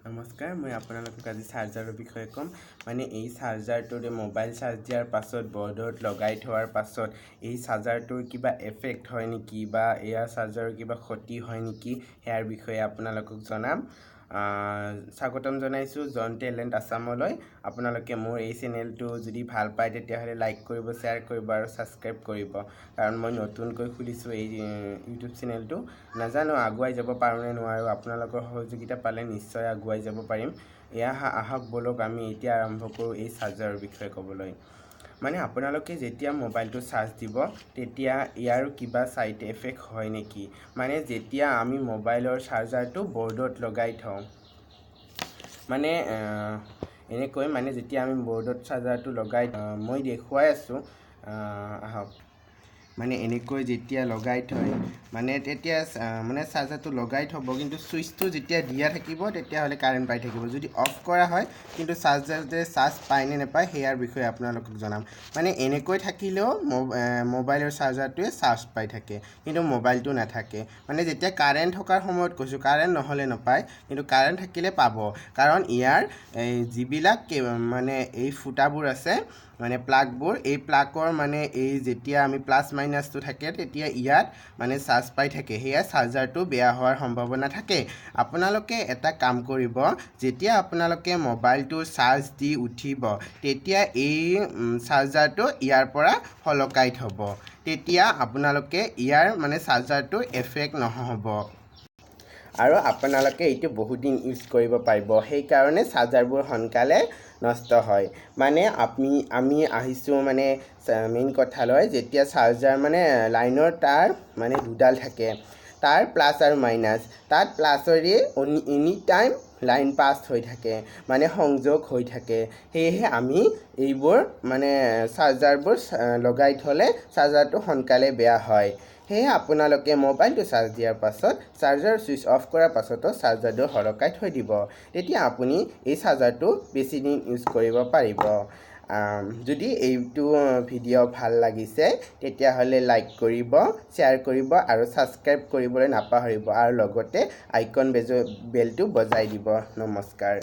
নমস্কাৰ, মই আপোনালোকক আজি চাৰ্জাৰৰ বিষয়ে ক'ম। মানে এই চাৰ্জাৰটোৰে মোবাইল চাৰ্জ দিয়াৰ পাছত বৰ্ডত লগাই থোৱাৰ পাছত এই চাৰ্জাৰটোৰ কিবা এফেক্ট হয় নেকি বা এয়াৰ চাৰ্জাৰৰ কিবা ক্ষতি হয় নেকি ইয়াৰ বিষয়ে আপোনালোকক জনাম। স্বাগতম জনাইছোঁ জন টেলেণ্ট আছামলৈ। আপোনালোকে মোৰ এই চেনেলটো যদি ভাল পায় তেতিয়াহ'লে লাইক কৰিব, শ্বেয়াৰ কৰিব আৰু ছাবস্ক্ৰাইব কৰিব, কাৰণ মই নতুনকৈ খুলিছোঁ এই ইউটিউব চেনেলটো। নাজানো আগুৱাই যাব পাৰোঁ নে নোৱাৰোঁ, আপোনালোকৰ সহযোগিতা পালে নিশ্চয় আগুৱাই যাব পাৰিম। আহক ব'লক আমি এতিয়া আৰম্ভ কৰোঁ এই চাৰ্জাৰৰ বিষয়ে ক'বলৈ। মানে আপোনালোকে যেতিয়া মোবাইলটো চাৰ্জ দিব তেতিয়া ইয়াৰ কিবা ছাইড এফেক্ট হয় নেকি। মানে যেতিয়া আমি মোবাইলৰ চাৰ্জাৰটো বৰ্ডত লগাই থওঁ, মানে এনেকৈ মানে যেতিয়া আমি বৰ্ডত চাৰ্জাৰটো লগাই মই দেখুৱাই আছোঁ, আহক। মানে এনেকৈ যেতিয়া লগাই থয় মানে তেতিয়া মানে চাৰ্জাৰটো লগাই থ'ব, কিন্তু ছুইচটো যেতিয়া দিয়া থাকিব তেতিয়াহ'লে কাৰেণ্ট পাই থাকিব। যদি অফ কৰা হয় কিন্তু চাৰ্জাৰটোৱে চাৰ্জ পায় নে নাপায় সেয়াৰ বিষয়ে আপোনালোকক জনাম। মানে এনেকৈ থাকিলেও মোবাইলৰ চাৰ্জাৰটোৱে চাৰ্জ পাই থাকে কিন্তু মোবাইলটো নাথাকে। মানে যেতিয়া কাৰেণ্ট থকাৰ সময়ত কৈছোঁ, কাৰেণ্ট নহ'লে নাপায়, কিন্তু কাৰেণ্ট থাকিলে পাব। কাৰণ ইয়াৰ যিবিলাক মানে এই ফুটাবোৰ আছে মানে প্লাগবোৰ, এই প্লাগৰ মানে এই যেতিয়া আমি প্লাছ মাইনাছটো থাকে তেতিয়া ইয়াত মানে চাৰ্জ পাই থাকে, সেয়া চাৰ্জাৰটো বেয়া হোৱাৰ সম্ভাৱনা থাকে। আপোনালোকে এটা কাম কৰিব, যেতিয়া আপোনালোকে মোবাইলটো চাৰ্জ দি উঠিব তেতিয়া এই চাৰ্জাৰটো ইয়াৰ পৰা সলকাই থ'ব, তেতিয়া আপোনালোকে ইয়াৰ মানে চাৰ্জাৰটো এফেক্ট নহ'ব আৰু আপোনালোকে এইটো বহুত দিন ইউজ কৰিব পাৰিব। সেইকাৰণে চাৰ্জাৰবোৰ সোনকালে নষ্ট হয়। মানে আমি আহিছোঁ মানে মেইন কথালৈ, যেতিয়া চাৰ্জাৰ মানে লাইনৰ তাৰ মানে দুডাল থাকে, তাৰ প্লাছ আৰু মাইনাছ, তাত প্লাছৰে এনি টাইম লাইন পাছ হৈ থাকে, মানে সংযোগ হৈ থাকে। সেয়েহে আমি এইবোৰ মানে চাৰ্জাৰবোৰ লগাই থ'লে চাৰ্জাৰটো সোনকালে বেয়া হয়। সেয়ে আপোনালোকে মোবাইলটো চাৰ্জ দিয়াৰ পাছত চাৰ্জাৰ ছুইচ অফ কৰাৰ পাছতো চাৰ্জাৰটো সলকাই থৈ দিব, তেতিয়া আপুনি এই চাৰ্জাৰটো বেছি দিন ইউজ কৰিব পাৰিব। যদি এইটো ভিডিঅ' ভাল লাগিছে তেতিয়াহ'লে লাইক কৰিব, শ্বেয়াৰ কৰিব আৰু ছাবস্ক্ৰাইব কৰিবলৈ নাপাহৰিব আৰু লগতে আইকন বেলটো বজাই দিব। নমস্কাৰ।